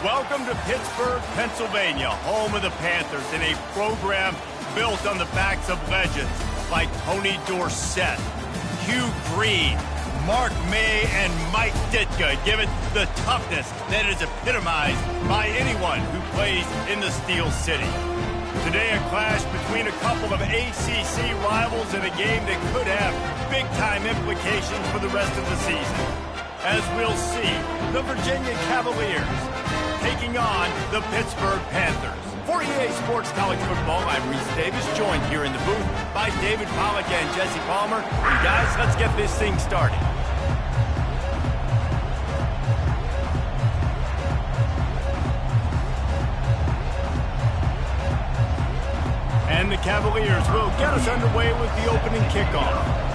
Welcome to Pittsburgh, Pennsylvania, home of the Panthers, in a program built on the backs of legends like Tony Dorsett, Hugh Green, Mark May, and Mike Ditka, give it the toughness that is epitomized by anyone who plays in the Steel City. Today, a clash between a couple of ACC rivals in a game that could have big-time implications for the rest of the season. As we'll see, the Virginia Cavaliers taking on the Pittsburgh Panthers. For EA Sports College Football, I'm Reese Davis, joined here in the booth by David Pollack and Jesse Palmer. And guys, let's get this thing started. And the Cavaliers will get us underway with the opening kickoff.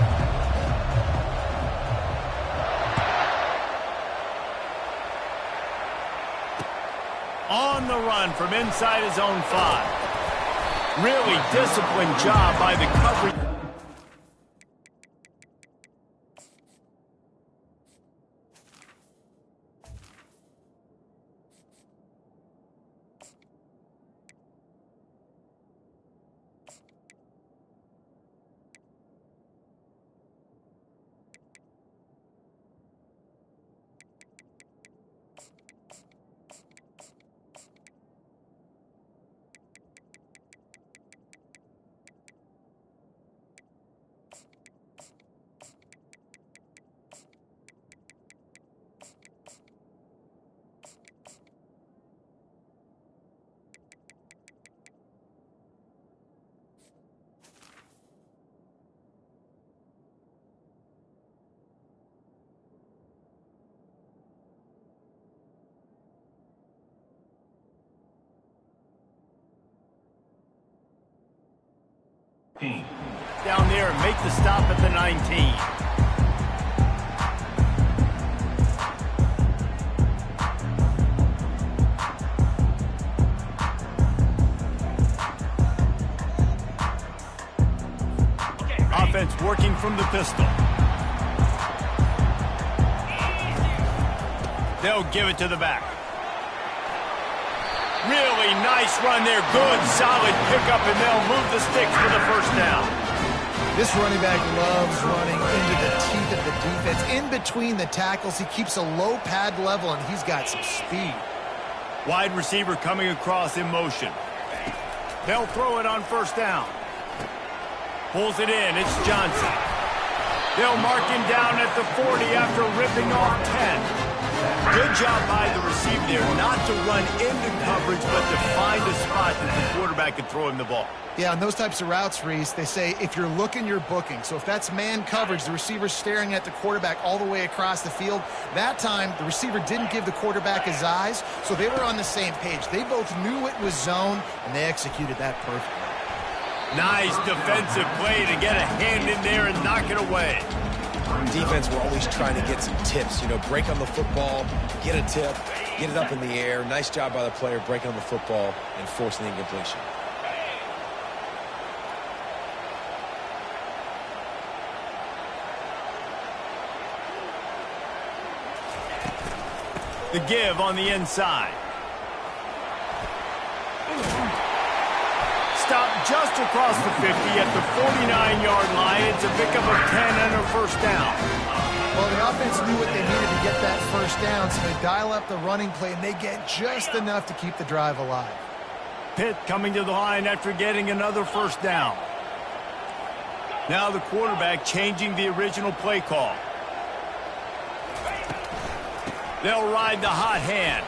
On the run from inside his own 5. Really disciplined job by the coverage. Down there and make the stop at the 19. Offense working from the pistol. They'll give it to the back. Really nice run there. Good, solid pickup, and they'll move the sticks for the first down. This running back loves running into the teeth of the defense. In between the tackles, he keeps a low pad level, and he's got some speed. Wide receiver coming across in motion. They'll throw it on first down. Pulls it in. It's Johnson. They'll mark him down at the 40 after ripping off 10. Good job by the receiver there, not to run into coverage, but to find a spot that the quarterback can throw him the ball. Yeah, on those types of routes, Reese, they say if you're looking, you're booking. So if that's man coverage, the receiver's staring at the quarterback all the way across the field. That time, the receiver didn't give the quarterback his eyes, so they were on the same page. They both knew it was zone, and they executed that perfectly. Nice defensive play to get a hand in there and knock it away. Defense, we're always trying to get some tips. You know, break on the football, get a tip, get it up in the air. Nice job by the player breaking on the football and forcing the incompletion. The give on the inside. Stop just across the 50 at the 49-yard line. It's a pickup of 10 and a first down. Well, the offense knew what they needed to get that first down, so they dial up the running play, and they get just enough to keep the drive alive. Pitt coming to the line after getting another first down. Now the quarterback changing the original play call. They'll ride the hot hand.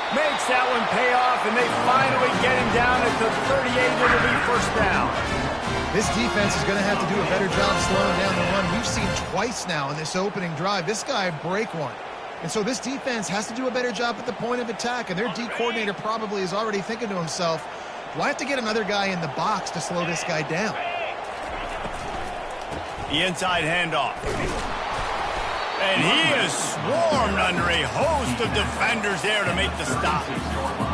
Makes that one pay off, and they finally get him down at the 38. It'll be first down. This defense is going to have to do a better job slowing down the run. We've seen twice now in this opening drive. This guy break one. And so this defense has to do a better job at the point of attack, and their D coordinator probably is already thinking to himself, do I have to get another guy in the box to slow this guy down? The inside handoff. And he is swarmed under a host of defenders there to make the stop.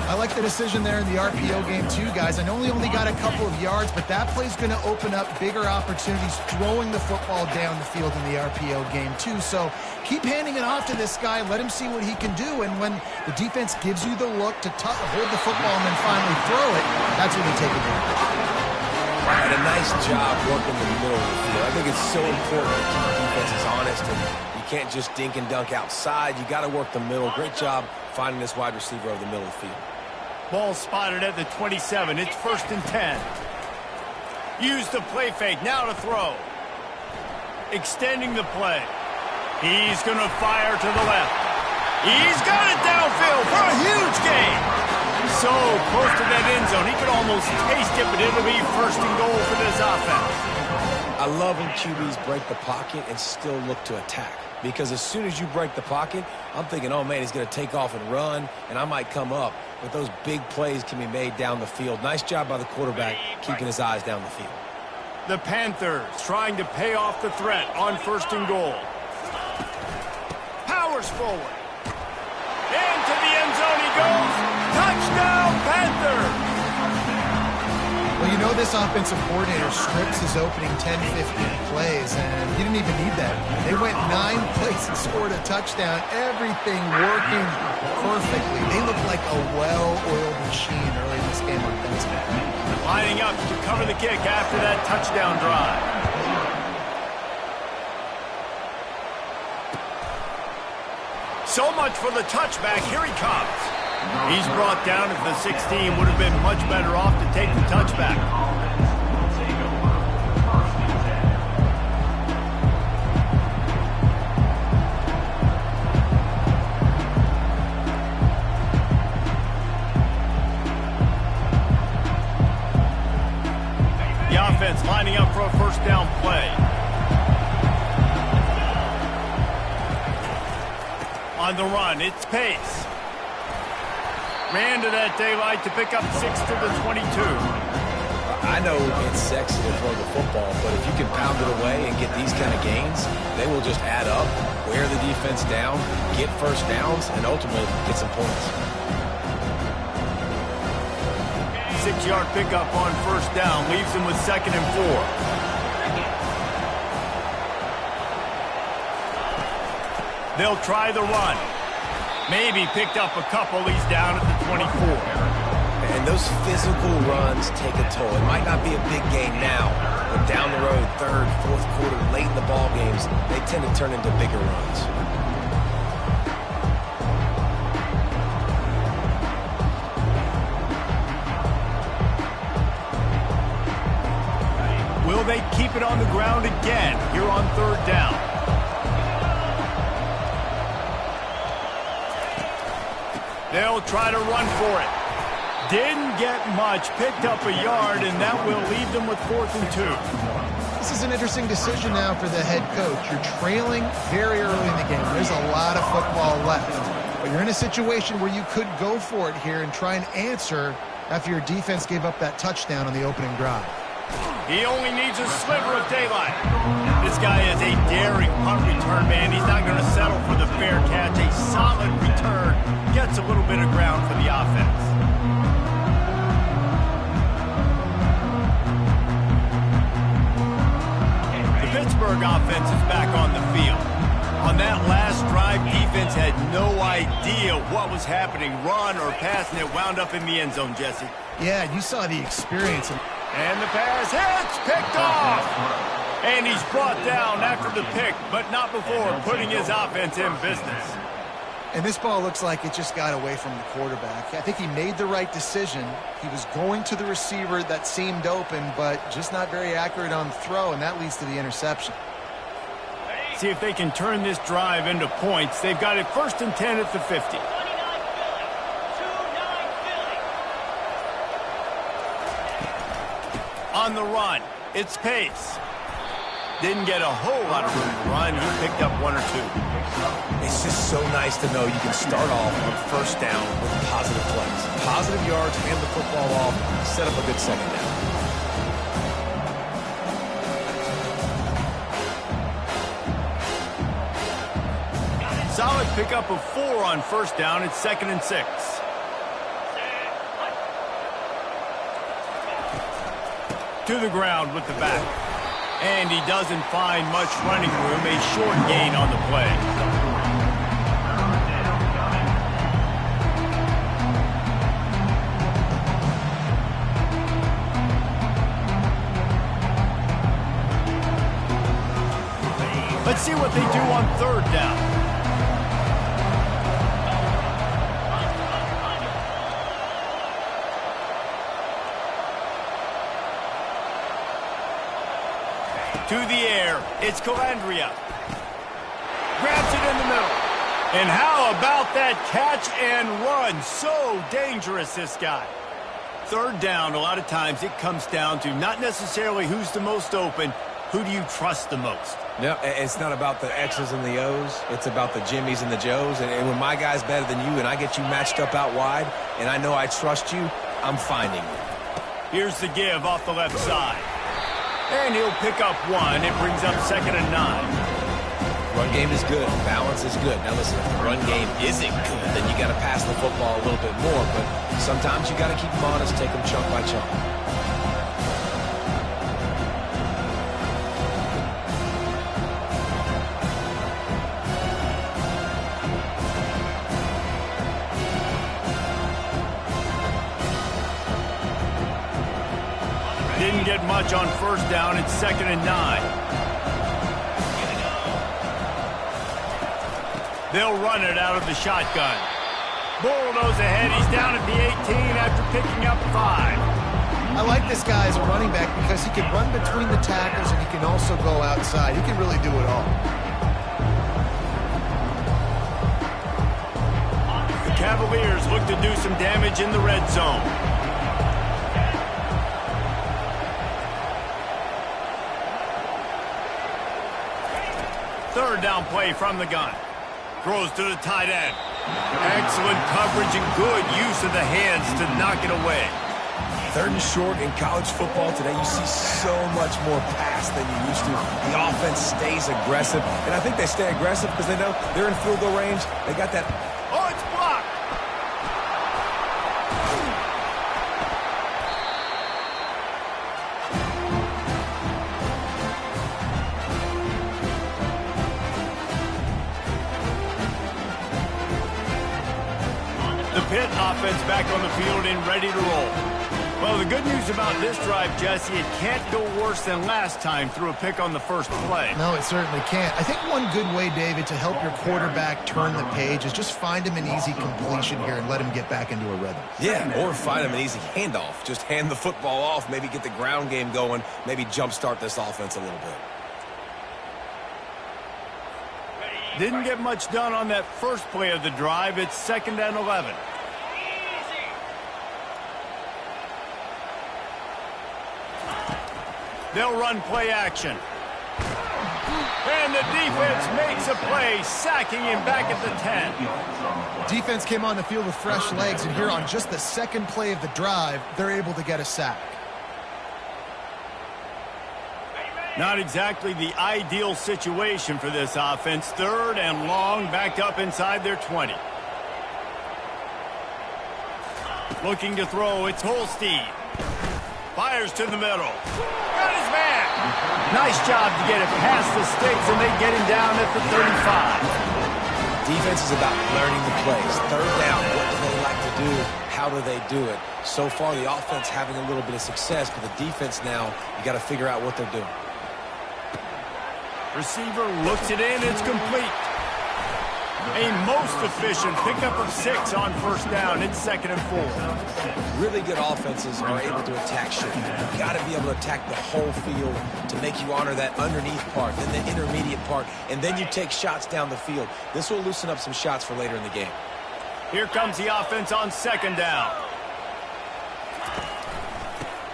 I like the decision there in the RPO game too, guys. I know he only got a couple of yards, but that play's going to open up bigger opportunities throwing the football down the field in the RPO game too. So keep handing it off to this guy. Let him see what he can do. And when the defense gives you the look to hold the football and then finally throw it, that's when you take advantage. And a nice job working the middle of the field. I think it's so important to keep the defenses honest, and you can't just dink and dunk outside. You got to work the middle. Great job finding this wide receiver over the middle of the field. Ball spotted at the 27. It's 1st and 10. Use the play fake. Now to throw. Extending the play. He's going to fire to the left. He's got it downfield for a huge gain. So close to that end zone. He could almost taste it, but it'll be 1st and goal for this offense. I love when QBs break the pocket and still look to attack. Because as soon as you break the pocket, I'm thinking, oh, man, he's going to take off and run, and I might come up. But those big plays can be made down the field. Nice job by the quarterback keeping his eyes down the field. The Panthers trying to pay off the threat on 1st and goal. Powers forward. Into the end zone he goes. Touchdown, Panthers! Well, you know this offensive coordinator strips his opening 10, 15 plays, and he didn't even need that. They went 9 plays and scored a touchdown. Everything working perfectly. They look like a well-oiled machine early in this game offensively. Lining up to cover the kick after that touchdown drive. So much for the touchback. Here he comes. He's brought down at the 16. Would have been much better off to take the touchback. The offense lining up for a 1st down play. On the run, it's Pace. Ran to that daylight to pick up 6 to the 22. I know it's sexy to throw the football, but if you can pound it away and get these kind of gains, they will just add up, wear the defense down, get 1st downs, and ultimately get some points. 6-yard pickup on 1st down leaves him with 2nd and 4. They'll try the run. Maybe picked up a couple. He's down at the 24. And those physical runs take a toll. It might not be a big game now, but down the road, 3rd, 4th quarter, late in the ball games, they tend to turn into bigger runs. Will they keep it on the ground again here on 3rd down? They'll try to run for it. Didn't get much. Picked up a yard, and that will leave them with 4th and 2. This is an interesting decision now for the head coach. You're trailing very early in the game. There's a lot of football left. But you're in a situation where you could go for it here and try and answer after your defense gave up that touchdown on the opening drive. He only needs a sliver of daylight. This guy is a daring punt return man. He's not going to settle for the fair catch. A solid return. Gets a little bit of ground for the offense. The Pittsburgh offense is back on the field. On that last drive, defense had no idea what was happening. Run or pass, and it wound up in the end zone, Jesse. Yeah, you saw the experience. And the pass hits, picked off. And he's brought down after the pick, but not before putting his offense in business. And this ball looks like it just got away from the quarterback. I think he made the right decision. He was going to the receiver that seemed open, but just not very accurate on the throw, and that leads to the interception. See if they can turn this drive into points. They've got it 1st and 10 at the 50. On the run, it's Pace. Didn't get a whole lot of room to run. He picked up 1 or 2. It's just so nice to know you can start off on 1st down with positive plays. Positive yards, hand the football off, set up a good 2nd down. Solid pickup of 4 on 1st down. It's 2nd and 6. To the ground with the back. And he doesn't find much running room. A short gain on the play. Let's see what they do on third down. To the air, it's Calandria. Grabs it in the middle. And how about that catch and run? So dangerous, this guy. Third down, a lot of times it comes down to not necessarily who's the most open, who do you trust the most? No, it's not about the X's and the O's. It's about the Jimmys and the Joes. And when my guy's better than you and I get you matched up out wide and I know I trust you, I'm finding you. Here's the give off the left side. And he'll pick up one. It brings up 2nd and 9. Run game is good. Balance is good. Now listen, if the run game isn't good, then you got to pass the football a little bit more. But sometimes you got to keep them honest, take them chunk by chunk. Didn't get much on first down. It's 2nd and 9. They'll run it out of the shotgun. Bulldoze ahead. He's down at the 18 after picking up 5. I like this guy as a running back because he can run between the tackles and he can also go outside. He can really do it all. The Cavaliers look to do some damage in the red zone. Third down play from the gun. Throws to the tight end. Excellent coverage and good use of the hands to knock it away. 3rd and short in college football today, you see so much more pass than you used to. The offense stays aggressive, and I think they stay aggressive because they know they're in field goal range. They got that. Oh, it's blocked. The Pitt offense back on the field and ready to roll. Well, the good news about this drive, Jesse, it can't go worse than last time through a pick on the first play. No, it certainly can't. I think one good way, David, to help your quarterback turn the page is just find him an easy completion here and let him get back into a rhythm. Yeah, or find him an easy handoff. Just hand the football off, maybe get the ground game going, maybe jumpstart this offense a little bit. Didn't get much done on that first play of the drive. It's 2nd and 11. They'll run play action. And the defense makes a play, sacking him back at the 10. Defense came on the field with fresh legs, and here on just the second play of the drive, they're able to get a sack. Not exactly the ideal situation for this offense. 3rd and long, backed up inside their 20. Looking to throw, it's Holstein. Fires to the middle. Got his man. Nice job to get it past the sticks, and they get him down at the 35. Defense is about learning the plays. 3rd down, what do they like to do? How do they do it? So far, the offense having a little bit of success, but the defense now, you got to figure out what they're doing. Receiver looks it in. It's complete. A most efficient pickup of 6 on first down. It's 2nd and 4. Really good offenses are able to attack shit. You've got to be able to attack the whole field to make you honor that underneath part, then the intermediate part, and then you take shots down the field. This will loosen up some shots for later in the game. Here comes the offense on 2nd down.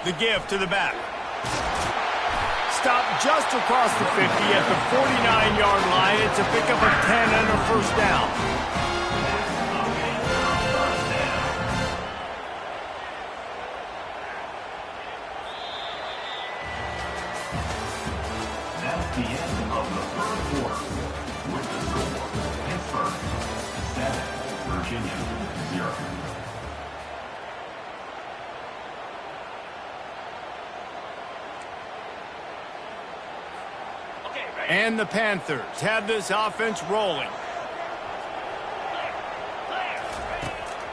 The give to the back. Stop just across the 50 at the 49-yard line. It's a pickup of 10 and a first down. That's the end of the 3rd quarter. With the score, Pittsburgh 7, Virginia 0. And the Panthers have this offense rolling.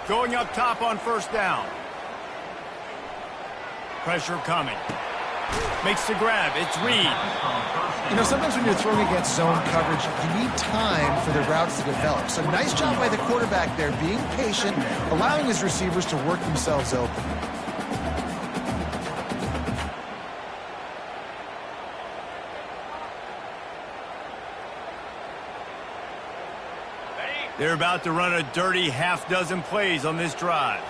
Going up top on first down. Pressure coming. Makes the grab. It's Reed. You know, sometimes when you're throwing against zone coverage, you need time for the routes to develop. So nice job by the quarterback there, being patient, allowing his receivers to work themselves open. They're about to run a dirty half-dozen plays on this drive.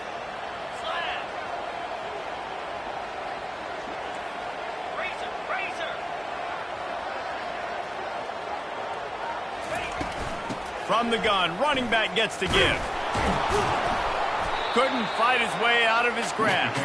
From the gun, running back gets to give. Couldn't fight his way out of his grasp.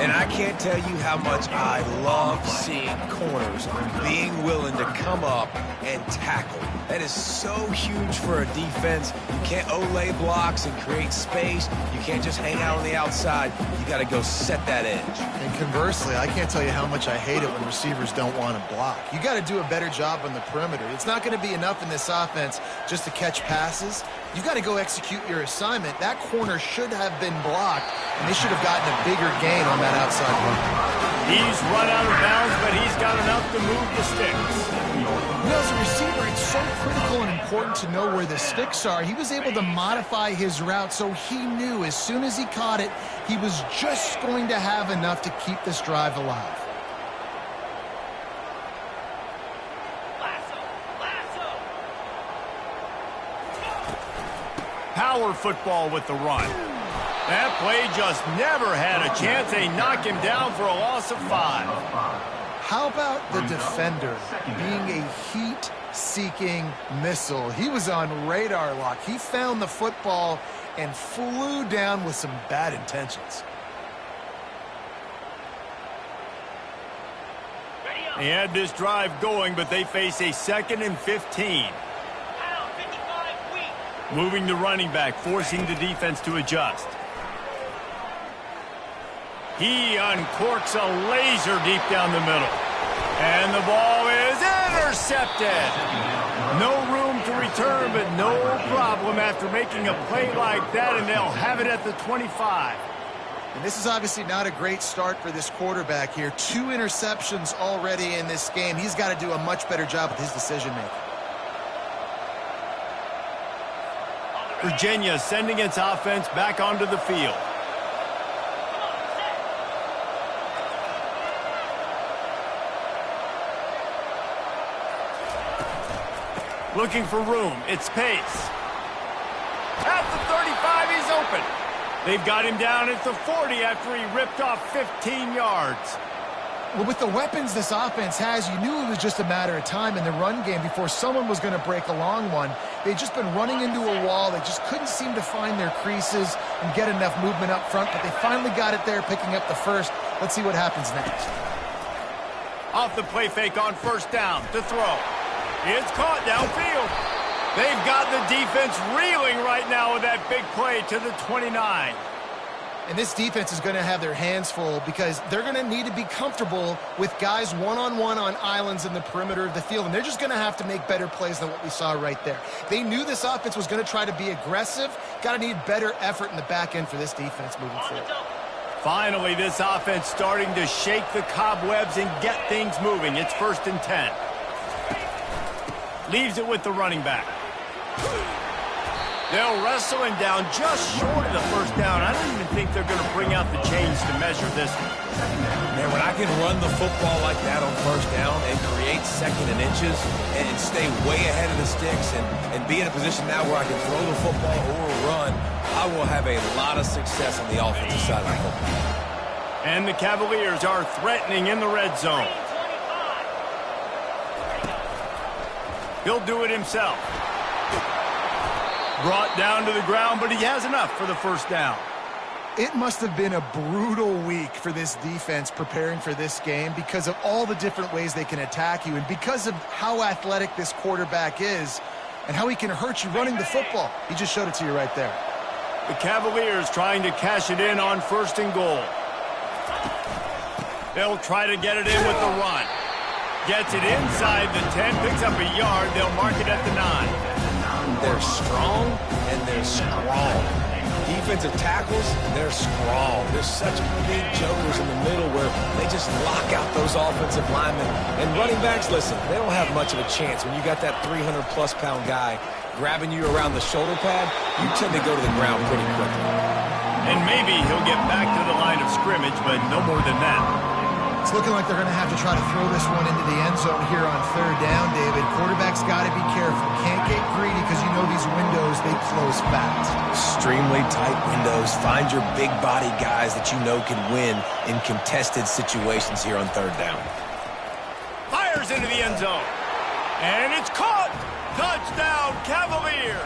And I can't tell you how much I love seeing corners being willing to come up and tackle. That is so huge for a defense. You can't Olay blocks and create space. You can't just hang out on the outside. You got to go set that edge. And conversely, I can't tell you how much I hate it when receivers don't want to block. You got to do a better job on the perimeter. It's not going to be enough in this offense just to catch passes. You got to go execute your assignment. That corner should have been blocked, and they should have gotten a bigger gain on that outside run. He's run out of bounds, but he's got enough to move the sticks. You know, as a receiver, it's so critical and important to know where the sticks are. He was able to modify his route, so he knew as soon as he caught it, he was just going to have enough to keep this drive alive. Power football with the run. That play just never had a chance. They knock him down for a loss of 5. How about the defender being a heat-seeking missile? He was on radar lock. He found the football and flew down with some bad intentions. They had this drive going, but they face a 2nd and 15. Moving the running back, forcing the defense to adjust. He uncorks a laser deep down the middle. And the ball is intercepted. No room to return, but no problem after making a play like that, and they'll have it at the 25. And this is obviously not a great start for this quarterback here. 2 interceptions already in this game. He's got to do a much better job with his decision-making. Virginia sending its offense back onto the field. Looking for room. It's Pace. At the 35, he's open. They've got him down at the 40 after he ripped off 15 yards. Well, with the weapons this offense has, you knew it was just a matter of time in the run game before someone was going to break a long one. They'd just been running into a wall. They just couldn't seem to find their creases and get enough movement up front, but they finally got it there, picking up the first. Let's see what happens next. Off the play fake on first down to throw. It's caught downfield. They've got the defense reeling right now with that big play to the 29. And this defense is going to have their hands full because they're going to need to be comfortable with guys one-on-one on islands in the perimeter of the field. And they're just going to have to make better plays than what we saw right there. They knew this offense was going to try to be aggressive. Got to need better effort in the back end for this defense moving forward. Finally, this offense starting to shake the cobwebs and get things moving. It's 1st and 10. Leaves it with the running back. They'll wrestle him down just short of the first down. I don't even think they're going to bring out the chains to measure this one. Man, when I can run the football like that on first down and create 2nd and inches and stay way ahead of the sticks and be in a position now where I can throw the football or run, I will have a lot of success on the offensive side of the football. And the Cavaliers are threatening in the red zone. He'll do it himself. Brought down to the ground, but he has enough for the first down. It must have been a brutal week for this defense preparing for this game because of all the different ways they can attack you and because of how athletic this quarterback is and how he can hurt you running the football. He just showed it to you right there. The Cavaliers trying to cash it in on 1st and goal. They'll try to get it in with the run. Gets it inside the 10, picks up a yard. They'll mark it at the 9. They're strong and they're strong. Defensive tackles, they're strong. There's such big jokers in the middle where they just lock out those offensive linemen. And running backs, listen, they don't have much of a chance. When you got that 300-plus pound guy grabbing you around the shoulder pad, you tend to go to the ground pretty quickly. And maybe he'll get back to the line of scrimmage, but no more than that. It's looking like they're going to have to try to throw this one into the end zone here on third down, David. Quarterback's got to be careful. Can't get greedy because you know these windows, they close fast. Extremely tight windows. Find your big body guys that you know can win in contested situations here on third down. Fires into the end zone. And it's caught. Touchdown, Cavaliers.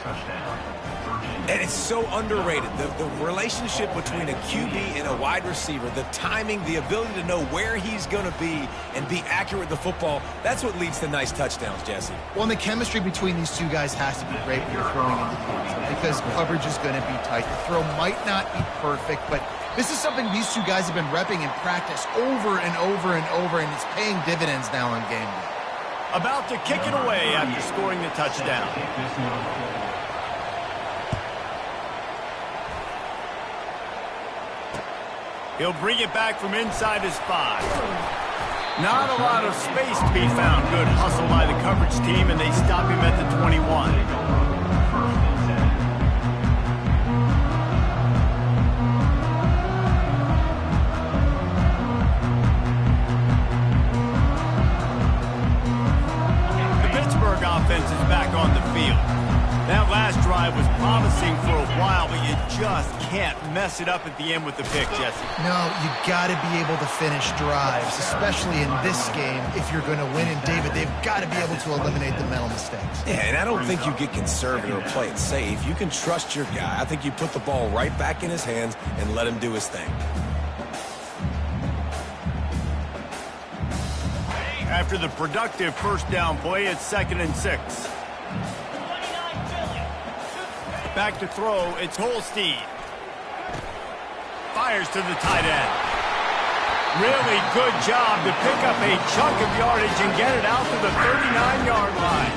Touchdown, And it's so underrated. The relationship between a QB and a wide receiver, the timing, the ability to know where he's going to be and be accurate with the football, that's what leads to nice touchdowns, Jesse. Well, and the chemistry between these two guys has to be great when you're throwing into the end zone because coverage is going to be tight. The throw might not be perfect, but this is something these two guys have been repping in practice over and over and over, and it's paying dividends now on game day. About to kick it away after scoring the touchdown. He'll bring it back from inside his 5. Not a lot of space to be found. Good hustle by the coverage team, and they stop him at the 21. Offense is back on the field. That last drive was promising for a while, but you just can't mess it up at the end with the pick, Jesse. No, you got to be able to finish drives, especially in this game if you're going to win. And David, they've got to be able to eliminate the mental mistakes. Yeah, and I don't think you get conservative or play it safe. You can trust your guy. I think you put the ball right back in his hands and let him do his thing. After the productive first down play, it's 2nd and 6. Back to throw, it's Holstein. Fires to the tight end. Really good job to pick up a chunk of yardage and get it out to the 39-yard line.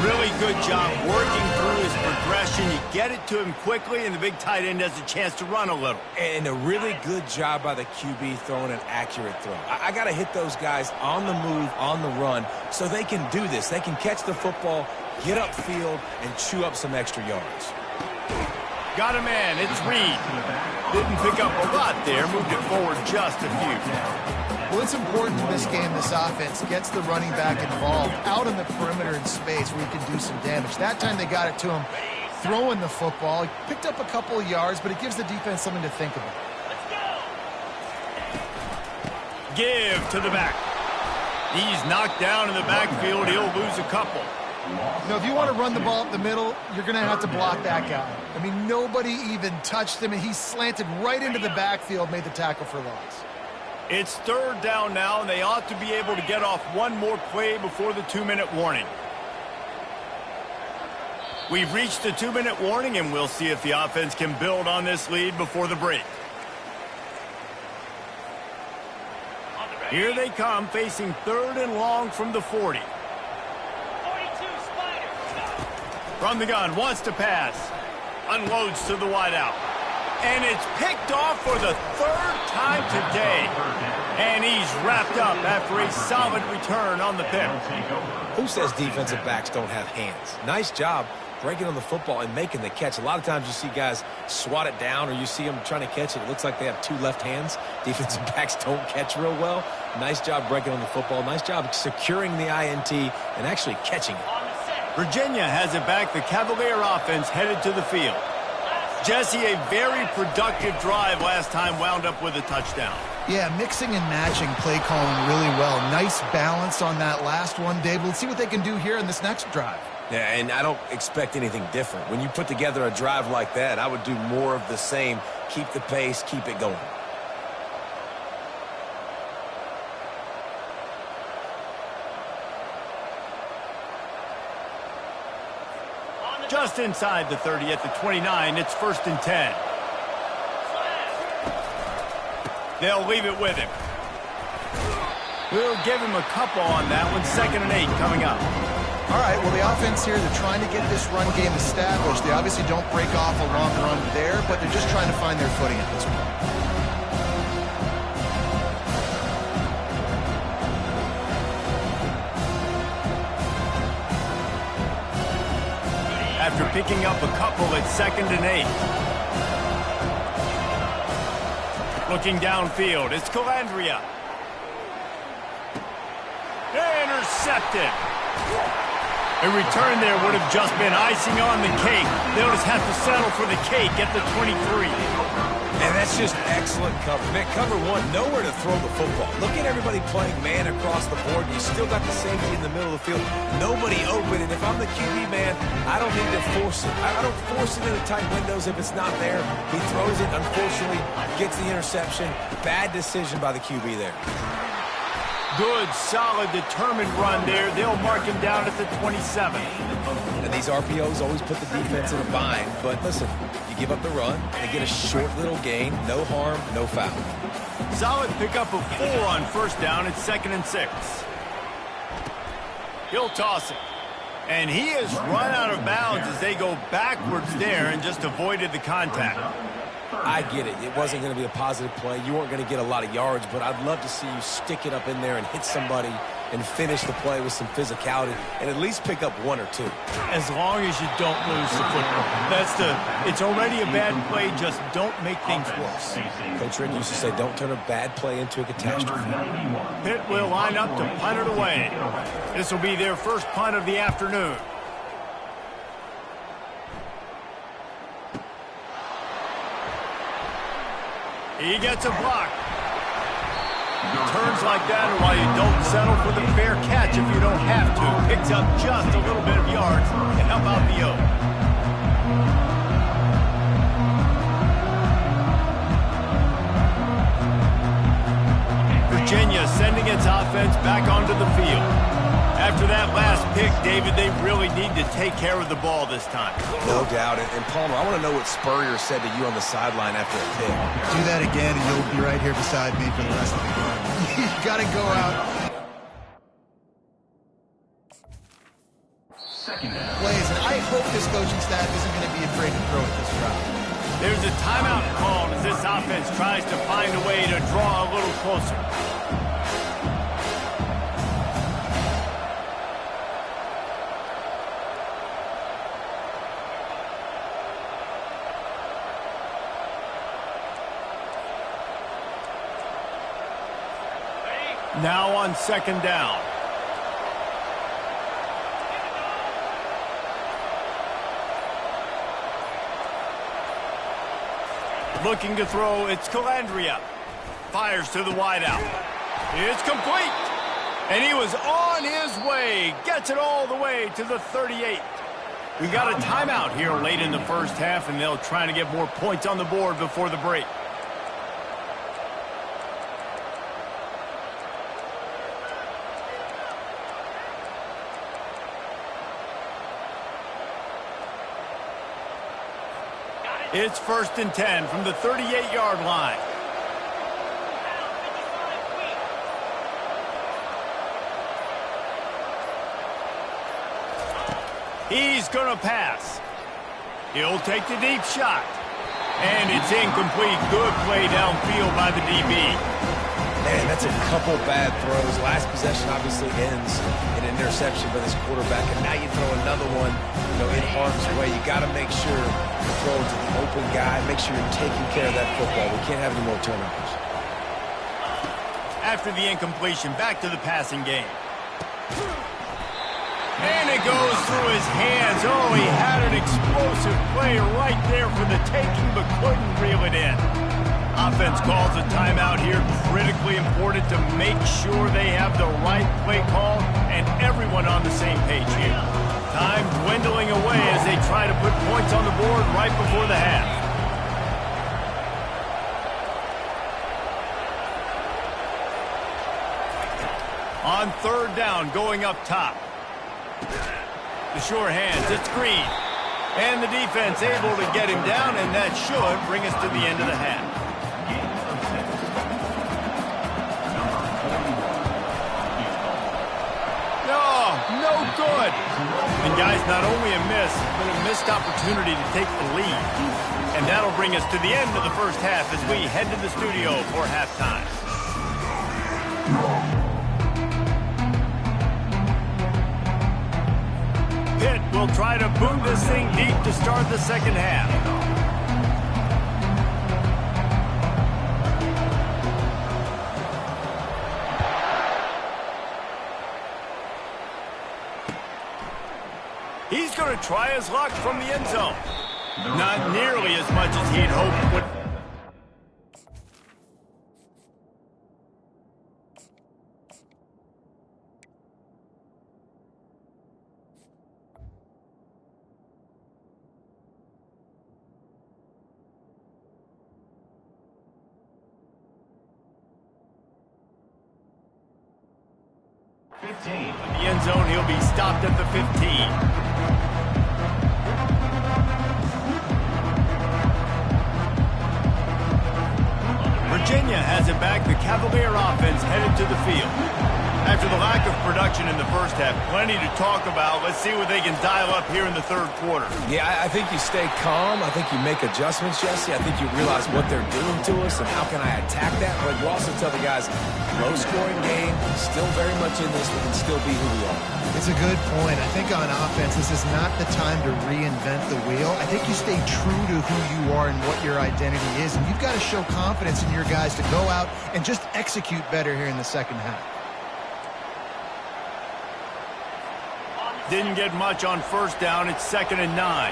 Really good job working through his progression. You get it to him quickly, and the big tight end has a chance to run a little. And a really good job by the QB throwing an accurate throw. I got to hit those guys on the move, on the run, so they can do this. They can catch the football, get upfield, and chew up some extra yards. Got a man. It's Reed. Didn't pick up a lot there. Moved it forward just a few. Well, it's important in this game, this offense gets the running back involved out in the perimeter in space where he can do some damage. That time they got it to him throwing the football. He picked up a couple of yards, but it gives the defense something to think about. Give to the back. He's knocked down in the backfield. He'll lose a couple. You know, if you want to run the ball up the middle, you're going to have to block that guy. I mean, nobody even touched him, and he slanted right into the backfield, made the tackle for loss. It's 3rd down now, and they ought to be able to get off one more play before the 2-minute warning. We've reached the 2-minute warning, and we'll see if the offense can build on this lead before the break. Here they come, facing 3rd and long from the 40. From the gun, wants to pass. Unloads to the wideout. And it's picked off for the 3rd time today. And he's wrapped up after a solid return on the pick. Who says defensive backs don't have hands? Nice job breaking on the football and making the catch. A lot of times you see guys swat it down or you see them trying to catch it. It looks like they have 2 left hands. Defensive backs don't catch real well. Nice job breaking on the football. Nice job securing the INT and actually catching it. Virginia has it back. The Cavalier offense headed to the field. Jesse, a very productive drive last time, wound up with a touchdown. Yeah, mixing and matching play calling really well. Nice balance on that last one, Dave. Let's see what they can do here in this next drive. Yeah, and I don't expect anything different. When you put together a drive like that, I would do more of the same. Keep the pace, keep it going. Just inside the 30 at the 29, it's 1st and 10. They'll leave it with him. We'll give him a couple on that one. 2nd and 8 coming up. All right, well, the offense here, they're trying to get this run game established. They obviously don't break off a long run there, but they're just trying to find their footing at this point. After picking up a couple at 2nd and 8. Looking downfield, it's Calandria. Intercepted. A return there would have just been icing on the cake. They'll just have to settle for the cake at the 23. And that's just excellent cover. Man, cover one, nowhere to throw the football. Look at everybody playing man across the board. You still got the safety in the middle of the field. Nobody open. And if I'm the QB, man, I don't need to force it. I don't force it into tight windows if it's not there. He throws it, unfortunately, gets the interception. Bad decision by the QB there. Good, solid, determined run there. They'll mark him down at the 27. And these RPOs always put the defense in a bind. But listen, you give up the run, they get a short little gain. No harm, no foul. Solid pickup of 4 on 1st down at 2nd and 6. He'll toss it. And he has run out of bounds as they go backwards there and just avoided the contact. I get it. It wasn't going to be a positive play. You weren't going to get a lot of yards, but I'd love to see you stick it up in there and hit somebody and finish the play with some physicality and at least pick up 1 or 2. As long as you don't lose the football. It's already a bad play, just don't make things worse. Coach Rick used to say, don't turn a bad play into a catastrophe. Pitt will line up to punt it away. This will be their first punt of the afternoon. He gets a block. Turns like that, and while you don't settle for the fair catch if you don't have to, picks up just a little bit of yards to help out the O. Virginia sending its offense back onto the field. After that last pick, David, they really need to take care of the ball this time. No doubt. And Palmer, I want to know what Spurrier said to you on the sideline after a pick. Do that again, and you'll be right here beside me for the rest of the game. You got to go out. Plays, and I hope this coaching staff isn't going to be afraid to throw at this crowd. There's a timeout called as this offense tries to find a way to draw a little closer. Now on 2nd down. Looking to throw, it's Calandria. Fires to the wideout. It's complete. And he was on his way. Gets it all the way to the 38. We got a timeout here late in the first half, and they'll try to get more points on the board before the break. It's 1st and 10 from the 38-yard line. He's going to pass. He'll take the deep shot. And it's incomplete. Good play downfield by the DB. Man, that's a couple bad throws. Last possession obviously ends in an interception by this quarterback, and now you throw another one, in harm's way. You got to make sure you throw it to the open guy. Make sure you're taking care of that football. We can't have any more turnovers. After the incompletion, back to the passing game. And it goes through his hands. Oh, he had an explosive play right there for the taking, but couldn't reel it in. Offense calls a timeout here. Critically important to make sure they have the right play call and everyone on the same page here. Time dwindling away as they try to put points on the board right before the half. On 3rd down, going up top. The sure hands, it's Green. And the defense able to get him down, and that should bring us to the end of the half. good. And guys, not only a miss, but a missed opportunity to take the lead. And that'll bring us to the end of the first half as we head to the studio for halftime. Pitt will try to boot this thing deep to start the second half. He's going to try his luck from the end zone. Not nearly as much as he'd hoped would. In the end zone, he'll be stopped at the 15. Virginia has it back. The Cavalier offense headed to the field. After the lack of production in the first half, plenty to talk about. Let's see what they can dial up here in the third quarter. Yeah, I think you stay calm. I think you make adjustments, Jesse. I think you realize what they're doing to us and how can I attack that. But you also tell the guys, low-scoring game, still very much in this. We can still be who we are. It's a good point. I think on offense, this is not the time to reinvent the wheel. I think you stay true to who you are and what your identity is. And you've got to show confidence in your guys to go out and just execute better here in the second half. Didn't get much on first down. It's 2nd and 9.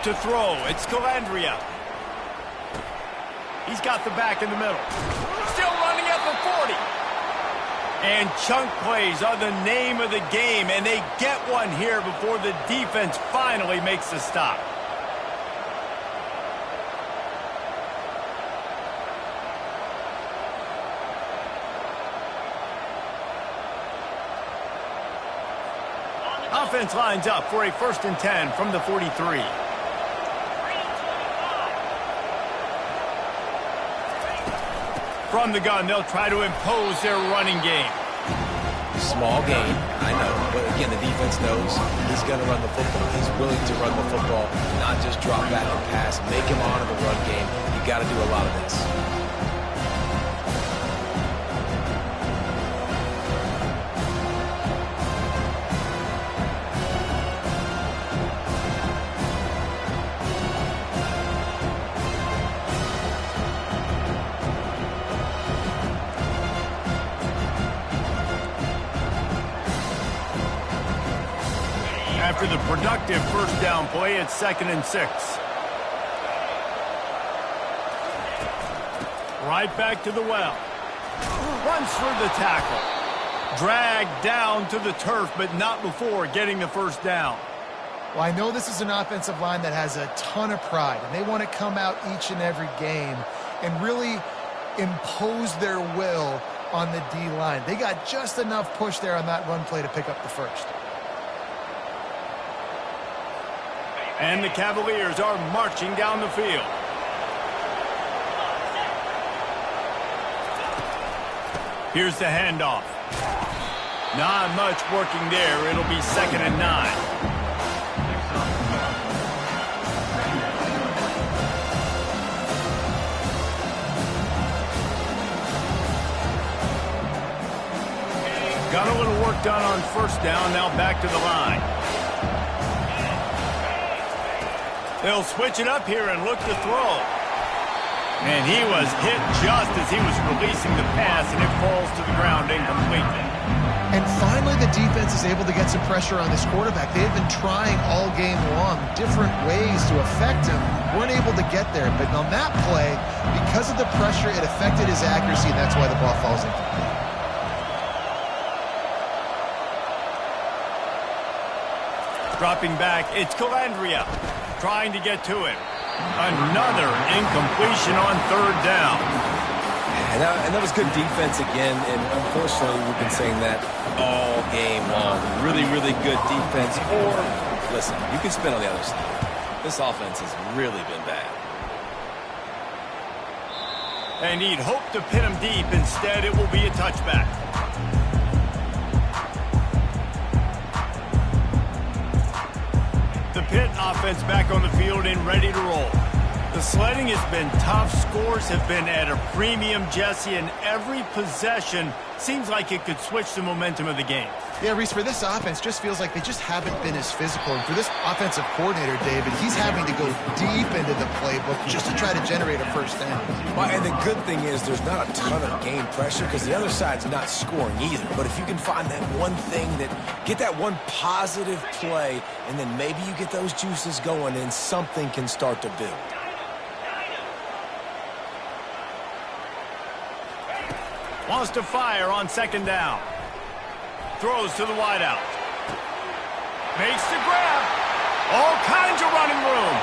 To throw, it's Calandria. He's got the back in the middle. Still running at the 40. And chunk plays are the name of the game, and they get one here before the defense finally makes the stop. Offense lines up for a 1st and 10 from the 43. From the gun, they'll try to impose their running game. Small game, I know. But again, the defense knows he's going to run the football. He's willing to run the football, not just drop back and pass. Make him honor the run game. You got to do a lot of this. After the productive first down play, it's 2nd and 6. Right back to the well. Runs through the tackle. Dragged down to the turf, but not before getting the first down. Well, I know this is an offensive line that has a ton of pride, and they want to come out each and every game and really impose their will on the D-line. They got just enough push there on that run play to pick up the first. And the Cavaliers are marching down the field. Here's the handoff. Not much working there. It'll be 2nd and 9. Got a little work done on first down. Now back to the line. They'll switch it up here and look to throw. And he was hit just as he was releasing the pass, and it falls to the ground incomplete. And finally, the defense is able to get some pressure on this quarterback. They've been trying all game long different ways to affect him. Weren't able to get there. But on that play, because of the pressure, it affected his accuracy, and that's why the ball falls incomplete. Dropping back, it's Calandria. Trying to get to him. Another incompletion on 3rd down. And that was good defense again, and unfortunately we've been saying that all game long. Really, really good defense. Or, listen, you can spin on the other side. This offense has really been bad. And he'd hoped to pin him deep. Instead, it will be a touchback. Pitt offense back on the field and ready to roll. The sledding has been tough. Scores have been at a premium, Jesse, and every possession seems like it could switch the momentum of the game. Yeah, Reese, for this offense, just feels like they just haven't been as physical. And for this offensive coordinator, David, he's having to go deep into the playbook just to try to generate a first down. Well, and the good thing is there's not a ton of game pressure because the other side's not scoring either. But if you can find that one thing get that one positive play, and then maybe you get those juices going and something can start to build. Wants to fire on second down. Throws to the wideout. Makes the grab. All kinds of running room.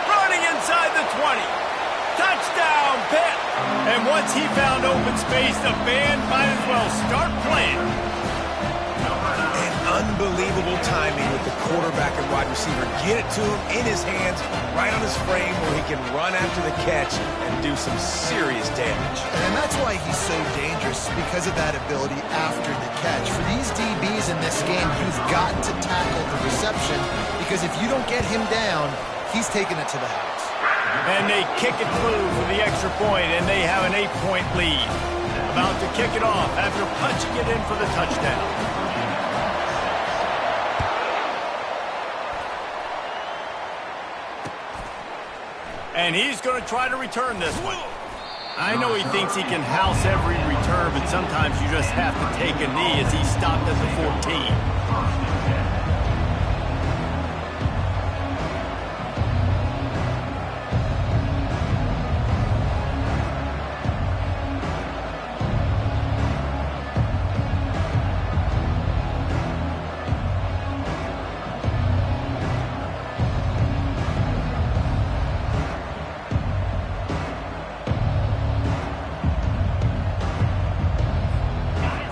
Running inside the 20. Touchdown, Pitt. And once he found open space, the band might as well start playing. And unbelievable timing with the quarterback and wide receiver. Get it to him in his hands, right on his frame where he can run after the catch and do some serious damage. And that's why he's so dangerous, because of that ability after the catch. For these DBs in this game, you've got to tackle the reception, because if you don't get him down, he's taking it to the house. And they kick it through for the extra point, and they have an 8-point lead. About to kick it off after punching it in for the touchdown. And he's going to try to return this one. I know he thinks he can house every return, but sometimes you just have to take a knee as he stopped at the 14.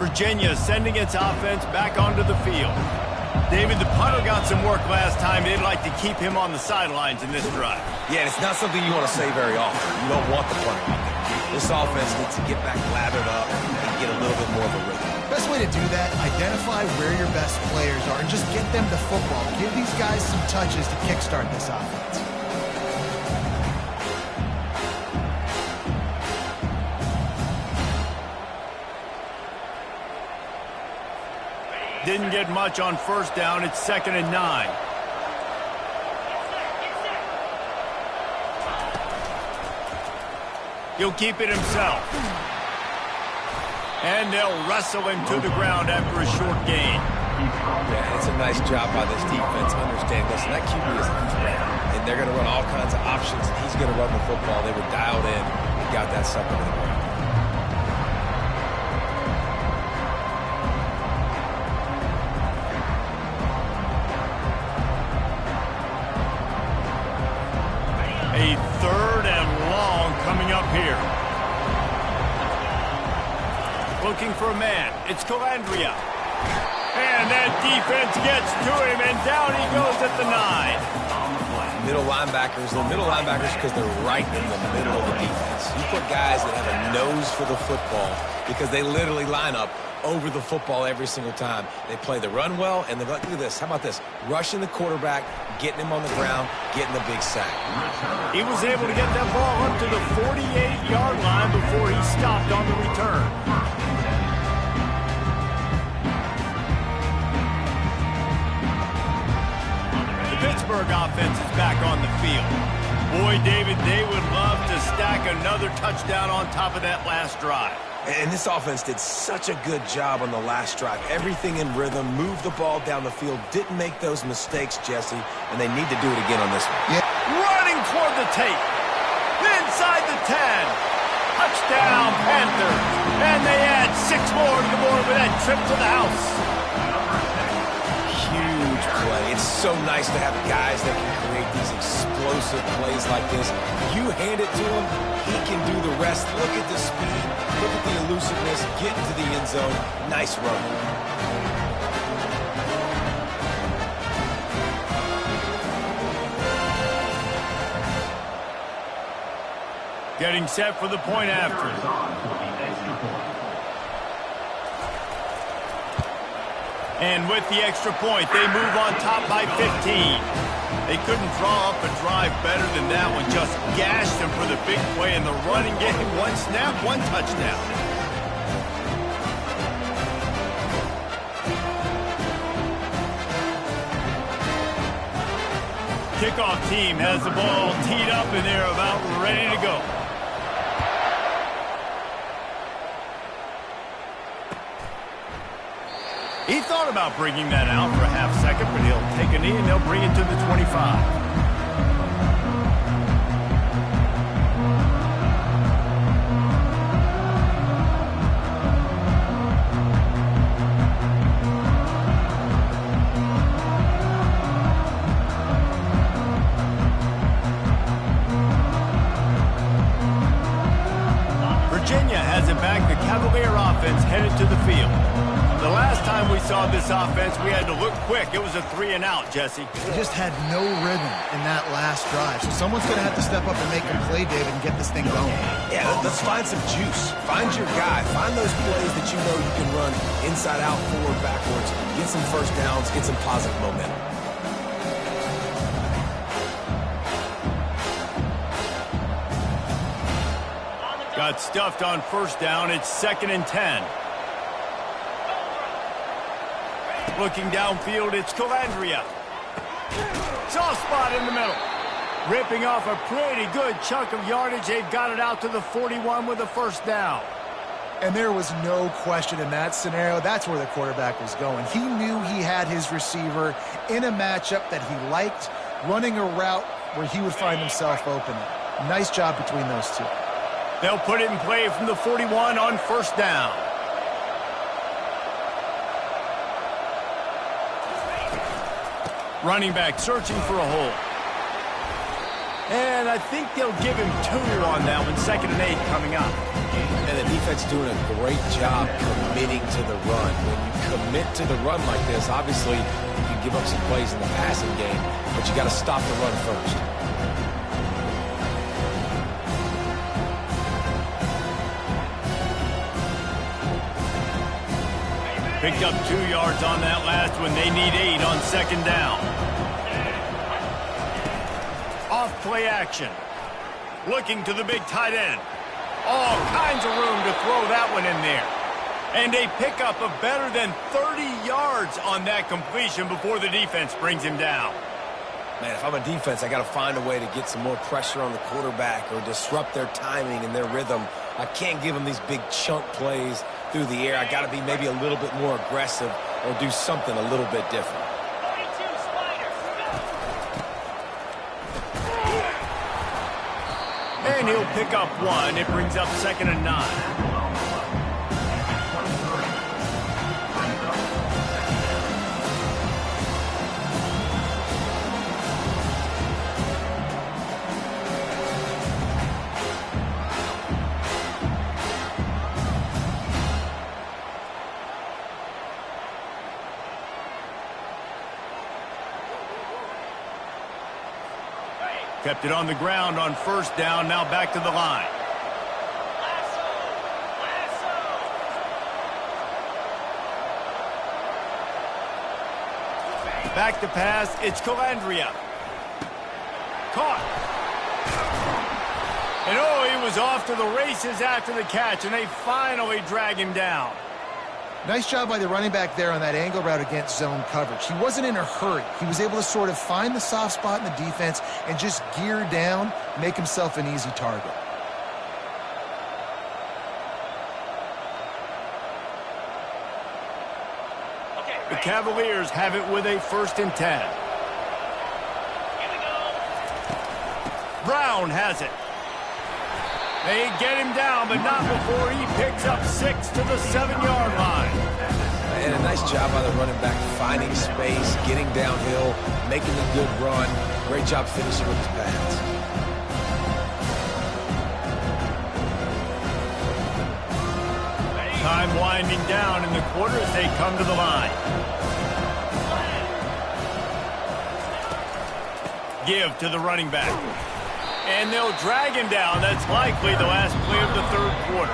Virginia sending its offense back onto the field. David, the punter got some work last time. They'd like to keep him on the sidelines in this drive. Yeah, and it's not something you want to say very often. You don't want the punter out there. This offense needs to get back lathered up and get a little bit more of a rhythm. Best way to do that, identify where your best players are and just get them the football. Give these guys some touches to kickstart this offense. Didn't get much on first down. It's 2nd and 9. He'll keep it himself. And they'll wrestle him to the ground after a short gain. Yeah, it's a nice job by this defense. Understand, listen, that QB is a threat, and they're going to run all kinds of options, and he's going to run the football. They were dialed in and got that sucker to the ground. A 3rd and long coming up here. Looking for a man. It's Calandria. And that defense gets to him, and down he goes at the 9. Middle linebackers, they're middle linebackers because they're right in the middle of the defense. You put guys that have a nose for the football because they literally line up over the football every single time. They play the run well, and look at this. How about this? Rushing the quarterback, getting him on the ground, getting the big sack. He was able to get that ball up to the 48-yard line before he stopped on the return. The Pittsburgh offense is back on the field. Boy, David, they would love to stack another touchdown on top of that last drive. And this offense did such a good job on the last drive. Everything in rhythm, moved the ball down the field, didn't make those mistakes, Jesse, and they need to do it again on this one. Yeah. Running toward the tape. Inside the 10. Touchdown, Panthers. And they add 6 more to the board with that trip to the house. Huge play. It's so nice to have guys that can create these explosive plays like this. You hand it to him, he can do the rest. Look at the speed. Look at the elusiveness, get into the end zone. Nice run. Getting set for the point after. And with the extra point, they move on top by 15. They couldn't draw up a drive better than that one. Just gashed them for the big play in the running game. One snap, one touchdown. Kickoff team has the ball teed up and they're about ready to go. He thought about bringing that out for a half second, but he'll take a knee and they'll bring it to the 25. Virginia has it back. The Cavalier offense headed to the field. The last time we saw this offense, we had to look quick. It was a 3-and-out, Jesse. They just had no rhythm in that last drive. So someone's going to have to step up and make a play, David, and get this thing going. Yeah, let's find some juice. Find your guy. Find those plays that you know you can run inside out, forward, backwards. Get some first downs. Get some positive momentum. Got stuffed on first down. It's 2nd and 10. Looking downfield, it's Calandria. Soft spot in the middle. Ripping off a pretty good chunk of yardage. They've got it out to the 41 with a first down. And there was no question in that scenario. That's where the quarterback was going. He knew he had his receiver in a matchup that he liked, running a route where he would find himself open. Nice job between those two. They'll put it in play from the 41 on first down. Running back searching for a hole. And I think they'll give him 2 on that one. 2nd and 8 coming up. And the defense doing a great job committing to the run. When you commit to the run like this, obviously you can give up some plays in the passing game, but you got to stop the run first. Picked up 2 yards on that last one. They need 8 on 2nd down. Off play action. Looking to the big tight end. All kinds of room to throw that one in there. And they pick up a better than 30 yards on that completion before the defense brings him down. Man, if I'm a defense, I got to find a way to get some more pressure on the quarterback or disrupt their timing and their rhythm. I can't give them these big chunk plays through the air. I got to be maybe a little bit more aggressive or do something a little bit different. And he'll pick up 1. It brings up 2nd and 9. Kept it on the ground on first down. Now back to the line. Back to pass. It's Calandria. Caught. And oh, he was off to the races after the catch, and they finally drag him down. Nice job by the running back there on that angle route against zone coverage. He wasn't in a hurry. He was able to sort of find the soft spot in the defense and just gear down, make himself an easy target. The Cavaliers have it with a 1st and 10. Brown has it. They get him down, but not before he picks up 6 to the 7-yard line. And a nice job by the running back, finding space, getting downhill, making a good run. Great job finishing with his pass. Time winding down in the quarter as they come to the line. Give to the running back. And they'll drag him down. That's likely the last play of the 3rd quarter.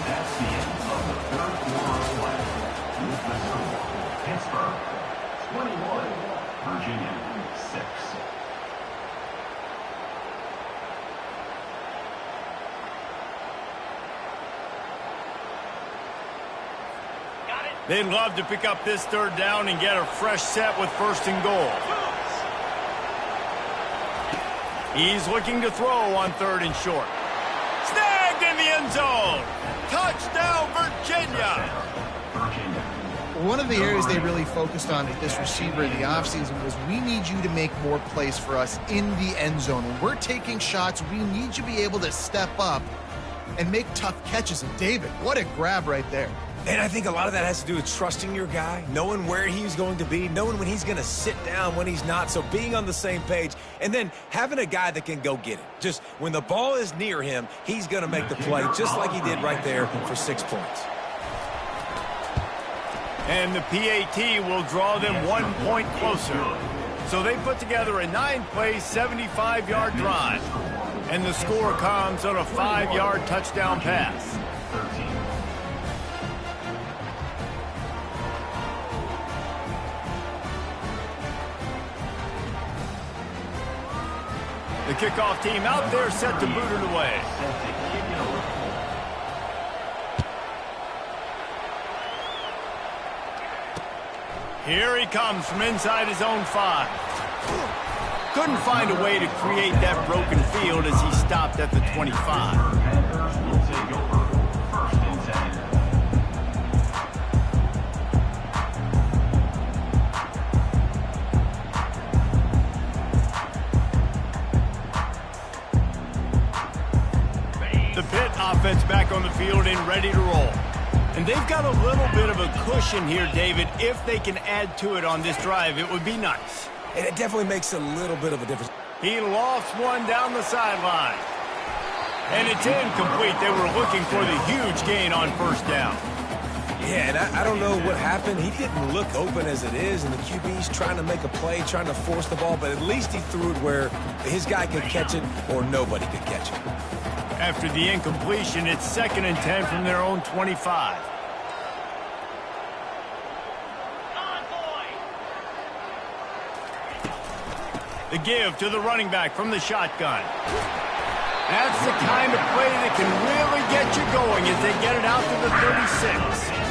That's the end of the 3rd quarter They'd love to pick up this third down and get a fresh set with 1st and goal. He's looking to throw on 3rd and short. Snagged in the end zone. Touchdown, Virginia. One of the areas they really focused on with this receiver in the offseason was we need you to make more plays for us in the end zone. When we're taking shots, we need you to be able to step up and make tough catches. And David, what a grab right there. And I think a lot of that has to do with trusting your guy, knowing where he's going to be, knowing when he's going to sit down, when he's not, so being on the same page, and then having a guy that can go get it. Just when the ball is near him, he's going to make the play, just like he did right there for 6 points. And the PAT will draw them 1 point closer. So they put together a 9-play, 75-yard drive. And the score comes on a 5-yard touchdown pass. The kickoff team out there set to boot it away. Here he comes from inside his own 5. Couldn't find a way to create that broken field as he stopped at the 25. The Pitt offense back on the field and ready to roll. And they've got a little bit of a cushion here, David. If they can add to it on this drive, it would be nice. And it definitely makes a little bit of a difference. He lofts one down the sideline. And it's incomplete. They were looking for the huge gain on 1st down. Yeah, and I don't know what happened. He didn't look open as it is, and the QB's trying to make a play, trying to force the ball, but at least he threw it where his guy could catch it or nobody could catch it. After the incompletion, it's 2nd and 10 from their own 25. The give to the running back from the shotgun. That's the kind of play that can really get you going as they get it out to the 36.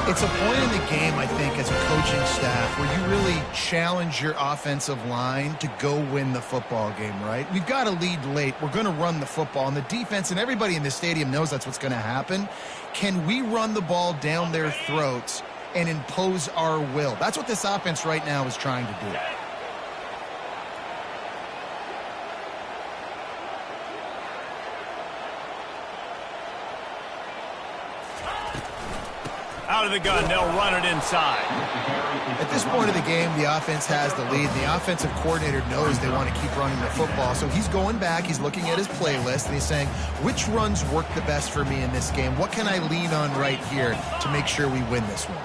It's a point in the game, I think, as a coaching staff where you really challenge your offensive line to go win the football game, right? We've got to lead late. We're going to run the football. And the defense and everybody in the stadium knows that's what's going to happen. Can we run the ball down their throats and impose our will? That's what this offense right now is trying to do. Out of the gun, they'll run it inside. At this point of the game, the offense has the lead. The offensive coordinator knows they want to keep running the football. So he's going back, he's looking at his playlist, and he's saying, which runs work the best for me in this game? What can I lean on right here to make sure we win this one?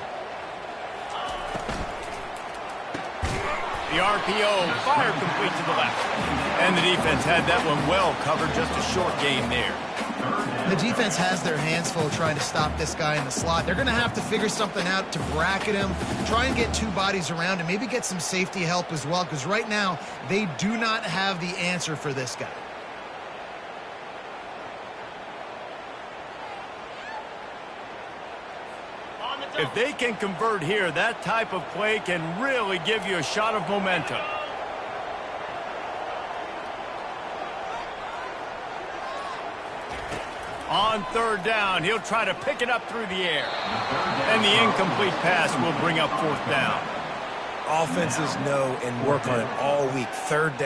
The RPO, fire complete to the left. And the defense had that one well covered, just a short gain there. The defense has their hands full trying to stop this guy in the slot. They're going to have to figure something out to bracket him, try and get 2 bodies around, and maybe get some safety help as well, because right now they do not have the answer for this guy. If they can convert here, that type of play can really give you a shot of momentum. On 3rd down, he'll try to pick it up through the air. And the incomplete pass will bring up 4th down. Offenses know and work on it all week. 3rd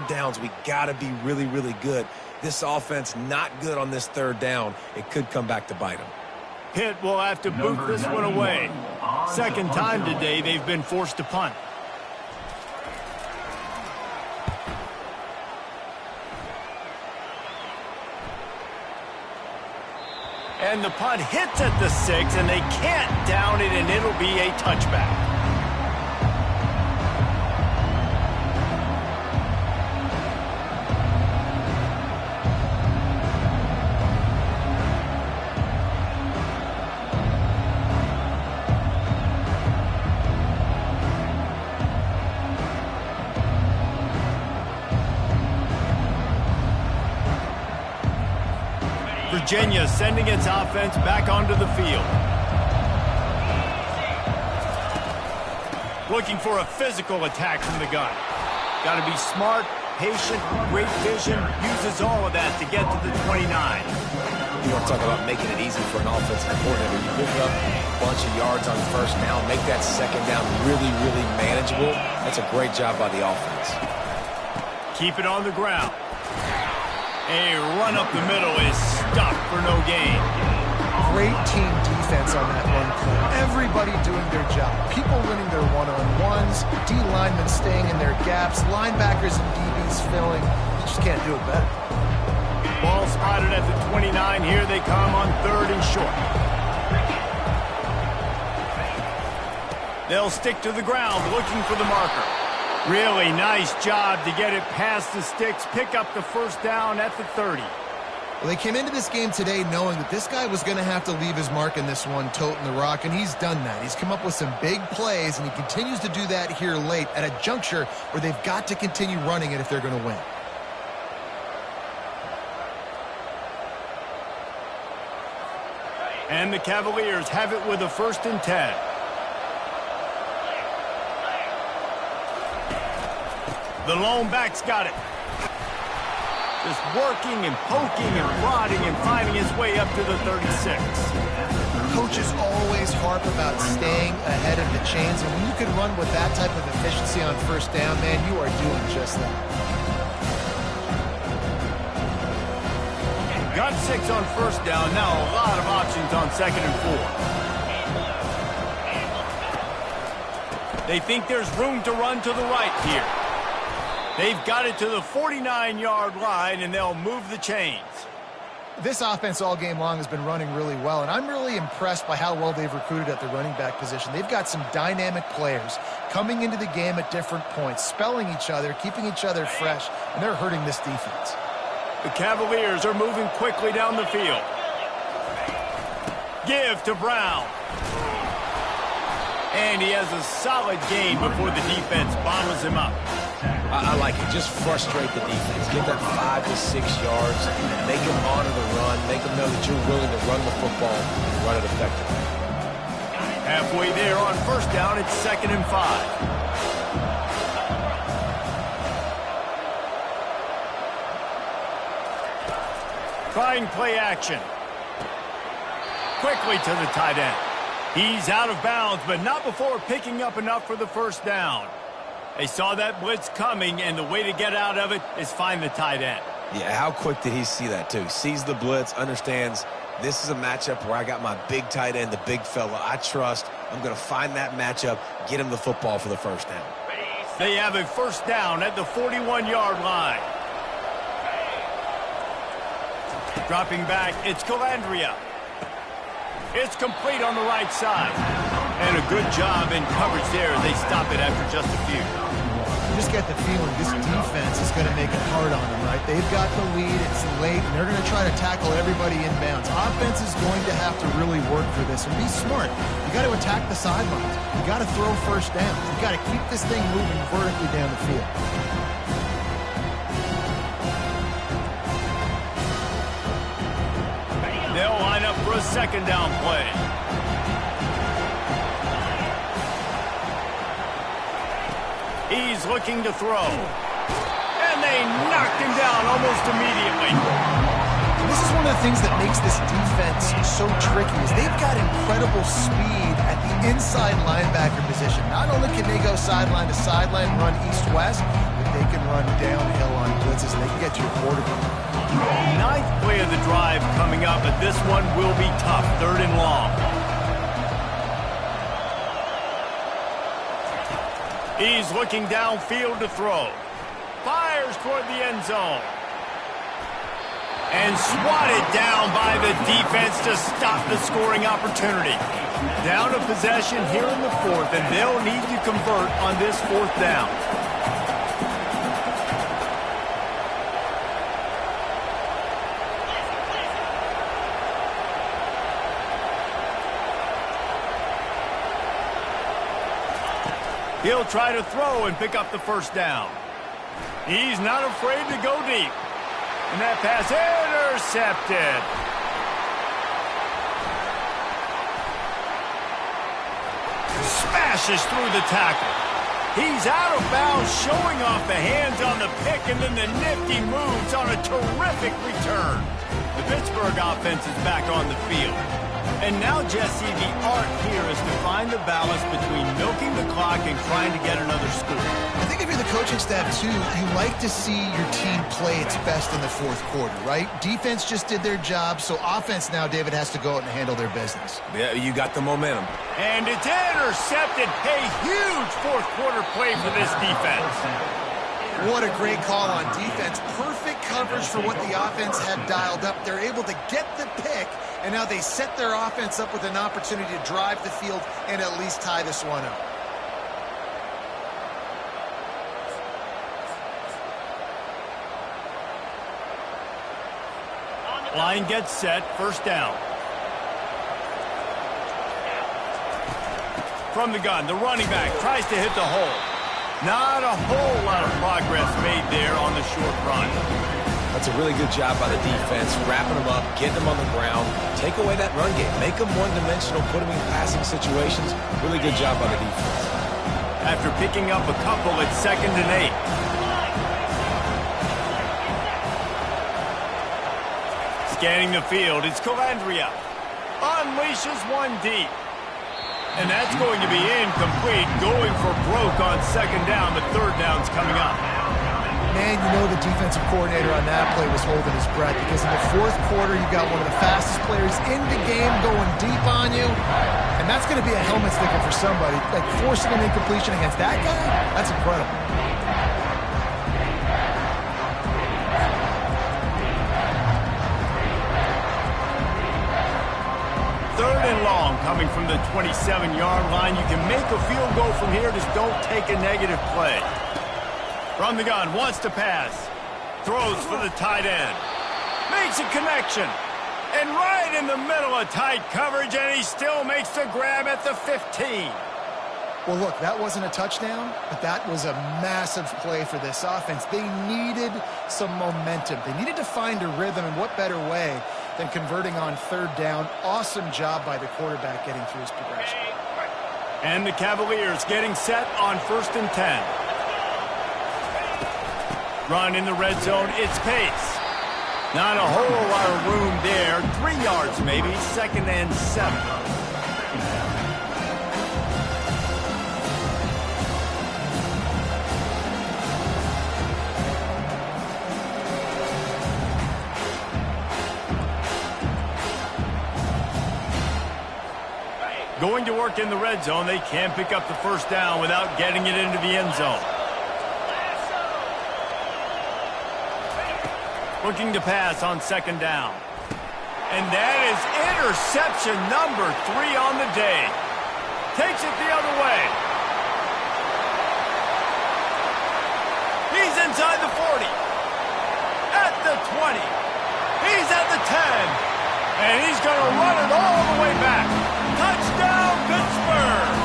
downs, we got to be really, really good. This offense not good on this 3rd down. It could come back to bite them. Pitt will have to boot this one away. 2nd time today they've been forced to punt. And the punt hits at the 6, and they can't down it, and it'll be a touchback. Virginia sending its offense back onto the field. looking for a physical attack from the gun. Got to be smart, patient, great vision, uses all of that to get to the 29. You want to talk about making it easy for an offensive coordinator. You pick up a bunch of yards on first down, make that second down really, really manageable. That's a great job by the offense. Keep it on the ground. A run up the middle is stopped for no gain. Great team defense on that run play. Everybody doing their job. People winning their one-on-ones, D linemen staying in their gaps, linebackers and DBs filling. You just can't do it better. Ball spotted at the 29. Here they come on 3rd and short. They'll stick to the ground looking for the marker. Really nice job to get it past the sticks, pick up the first down at the 30. Well, they came into this game today knowing that this guy was going to have to leave his mark in this one, toting the rock, and he's done that. He's come up with some big plays, and he continues to do that here late at a juncture where they've got to continue running it if they're going to win. And the Cavaliers have it with a 1st and 10. The lone back's got it. Just working and poking and prodding and finding his way up to the 36. Coaches always harp about staying ahead of the chains, and when you can run with that type of efficiency on first down, man, you are doing just that. Got 6 on first down. Now a lot of options on 2nd and 4. They think there's room to run to the right here. They've got it to the 49-yard line, and they'll move the chains. This offense all game long has been running really well, and I'm really impressed by how well they've recruited at the running back position. They've got some dynamic players coming into the game at different points, spelling each other, keeping each other fresh, and they're hurting this defense. The Cavaliers are moving quickly down the field. Give to Brown. And he has a solid gain before the defense bottles him up. I like it. Just frustrate the defense. Get that 5 to 6 yards. Make them honor the run. Make them know that you're willing to run the football and run it effectively. Halfway there on first down, it's 2nd and 5. Trying play action. Quickly to the tight end. He's out of bounds, but not before picking up enough for the first down. They saw that blitz coming, and the way to get out of it is find the tight end. Yeah, how quick did he see that, too? Sees the blitz, understands this is a matchup where I got my big tight end, the big fella I trust. I'm going to find that matchup, get him the football for the first down. They have a first down at the 41-yard line. Dropping back, it's Calandria. It's complete on the right side. And a good job in coverage there. They stop it after just a few. You just get the feeling this defense is going to make it hard on them, right? They've got the lead, it's late, and they're going to try to tackle everybody inbounds. Offense is going to have to really work for this and be smart. You got to attack the sidelines. You got to throw first downs. You got to keep this thing moving vertically down the field. They'll line up for a second down play. He's looking to throw. And they knocked him down almost immediately. This is one of the things that makes this defense so tricky is they've got incredible speed at the inside linebacker position. Not only can they go sideline to sideline, run east-west, but they can run downhill on blitzes, and they can get to your quarterback. Ninth play of the drive coming up, but this one will be tough. 3rd and long. He's looking downfield to throw. Fires toward the end zone. And swatted down by the defense to stop the scoring opportunity. Down a possession here in the 4th, and they'll need to convert on this 4th down. He'll try to throw and pick up the first down. He's not afraid to go deep. And that pass intercepted. smashes through the tackle. He's out of bounds, showing off the hands on the pick, and then the nifty moves on a terrific return. The Pittsburgh offense is back on the field. And now, Jesse, the art here is to find the balance between milking the clock and trying to get another score. I think if you're the coaching staff, too, you like to see your team play its best in the fourth quarter, right? Defense just did their job, so offense now, David, has to go out and handle their business. Yeah, you got the momentum. And it's intercepted. A huge fourth quarter play for this defense. What a great call on defense. Perfect coverage for what the offense had dialed up. They're able to get the pick, and now they set their offense up with an opportunity to drive the field and at least tie this one up. Line gets set, first down. From the gun, the running back tries to hit the hole. Not a whole lot of progress made there on the short run. That's a really good job by the defense, wrapping them up, getting them on the ground, take away that run game, make them one-dimensional, put them in passing situations. Really good job by the defense. After picking up a couple, it's 2nd and 8. Scanning the field, it's Calandria. Unleashes one deep. And that's going to be incomplete, going for broke on 2nd down, but 3rd down's coming up. Man, you know the defensive coordinator on that play was holding his breath, because in the fourth quarter, you got one of the fastest players in the game going deep on you, and that's going to be a helmet sticker for somebody. Like, forcing an incompletion against that guy, that's incredible. Long coming from the 27-yard line. You can make a field goal from here, just don't take a negative play. From the gun, wants to pass. Throws for the tight end. Makes a connection. And right in the middle of tight coverage, and he still makes the grab at the 15. Well, look, that wasn't a touchdown, but that was a massive play for this offense. They needed some momentum. They needed to find a rhythm, and what better way than converting on 3rd down. Awesome job by the quarterback getting through his progression. And the Cavaliers getting set on 1st and 10. Run in the red zone, it's Pace. Not a whole lot of room there. 3 yards maybe, 2nd and 7. Going to work in the red zone. They can't pick up the 1st down without getting it into the end zone. Looking to pass on 2nd down. And that is interception number 3 on the day. Takes it the other way. He's inside the 40. At the 20. He's at the 10. And he's going to run it all the way back. Touchdown, Pittsburgh!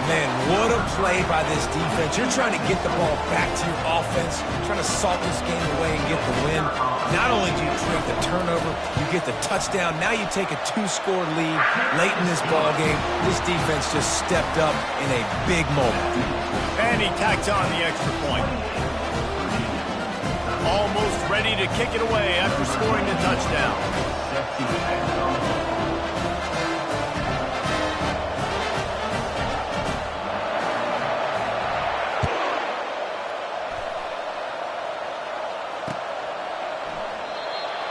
Man, what a play by this defense. You're trying to get the ball back to your offense, trying to salt this game away and get the win. Not only do you take the turnover, you get the touchdown. Now you take a 2-score lead late in this ball game. This defense just stepped up in a big moment. And he tacks on the extra point. Almost ready to kick it away after scoring the touchdown.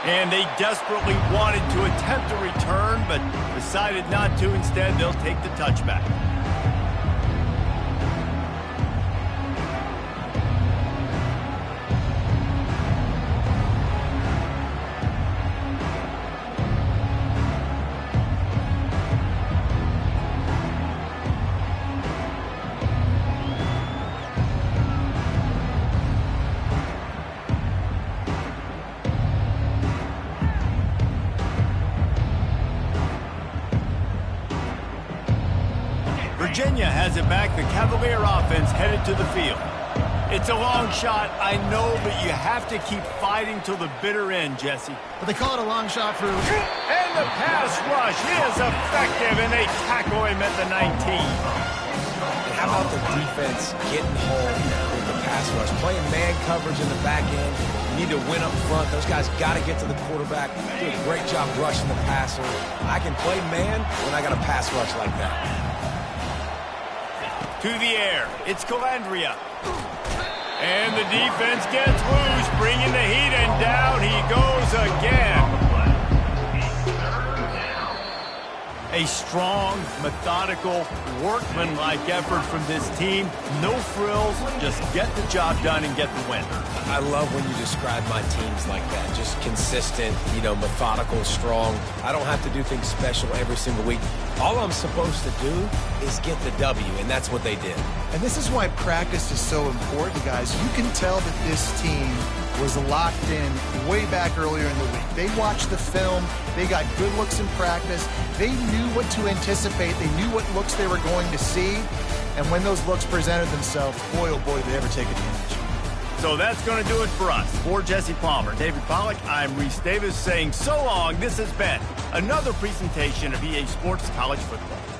And they desperately wanted to attempt a return, but decided not to. Instead, they'll take the touchback. Virginia has it back. The Cavalier offense headed to the field. It's a long shot, I know, but you have to keep fighting till the bitter end, Jesse. But they call it a long shot for... And the pass rush is effective, and they tackle him at the 19. And how about the defense getting home with the pass rush? Playing man coverage in the back end. You need to win up front. Those guys got to get to the quarterback. Do a great job rushing the passer. I can play man when I got a pass rush like that. To the air, it's Calandria. And the defense gets loose, bringing the heat, and down he goes again. A strong, methodical, workman-like effort from this team. No frills, just get the job done and get the win. I love when you describe my teams like that. Just consistent, methodical, strong. I don't have to do things special every single week. All I'm supposed to do is get the W, and that's what they did. And this is why practice is so important, guys. You can tell that this team was locked in way back earlier in the week. They watched the film. They got good looks in practice. They knew what to anticipate. They knew what looks they were going to see. And when those looks presented themselves, boy, oh boy, did they ever take advantage. So that's going to do it for us. For Jesse Palmer, David Pollack, I'm Reese Davis saying so long. This has been another presentation of EA Sports College Football.